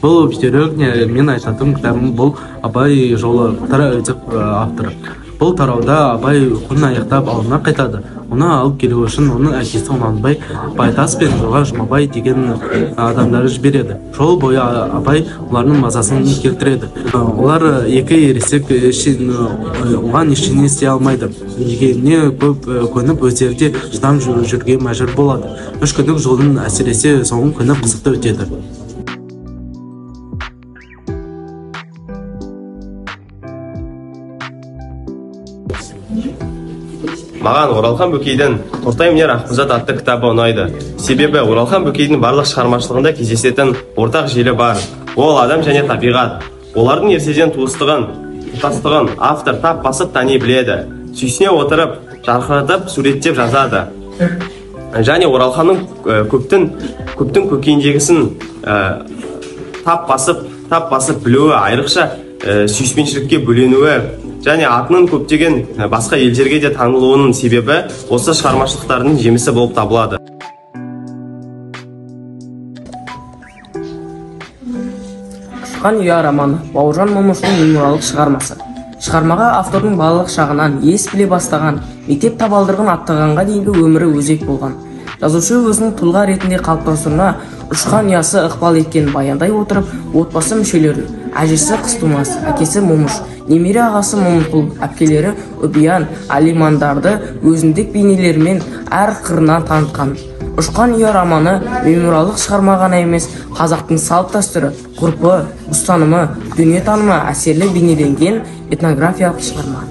Бұл бүйтерек мен айтатын кітабым бұл Абай жолы деп авторы. Бұл тарауда Абай күн аяқтап ауылына қайтады. Оны алып келу үшін оның әкесі Онанбай Байтас пен Жоға Жұмабай деген адамдары жібереді. Жол бойы Абай олардың мазасын келтіреді. Олар екі ересек оған ештеңе істей алмайды. Дегеніне көп көніп өздері де шыдам жүрге мәжбүр болады. 3 күндік жолдың әсіресе соңғы күні қызықты өтеді. Маған Оралхан Бөкейдің Тортай мінер Ақбұзат атты кітабы ұнайды. Себебі Оралхан Бөкейдің барлық шығармашылығында кездесетін ортақ желі бар. Ол адам және табиғат. Олардың ертеден туыстығын, тұтастығын автор тап басып тани біледі. Сүйсіне отырып, жарқыратып, суреттеп жазады. Және Оралханның көптің көкейіндегісін тап басып білуі, айрықша сүйіспеншілікке бөленуі, және атының көптеген басқа елдерге де танылуының себебі осы шығармашылықтардың жемісі болып табылады. Ұшқан ұя романы Бауыржан Момышұлының мемориалдық шығармасы. Шығармаға автордың балалық шағынан ес біле бастаған, мектеп табалдырығын аттағанға дейінгі өмірі өзек болған. Жазушы өзінің тұлға ретінде қалыптасуына ұшқан ұясы ықпал еткен баяндай отырып, отбасы мүшелері, әжесі Қыстумас, әкесі Момыш, немере ағасы Момынқұл, әпкелері Үбиян, Алимандарды өзіндік бейнелерімен әр қырынан танытқан. Ұшқан ұя романы мемориалдық шығарма ғана емес, қазақтың салт дәстүрі, ғұрпы, ұстанымы, дүниетанымы әсерлі бейнеленген этнографиялық шығарма.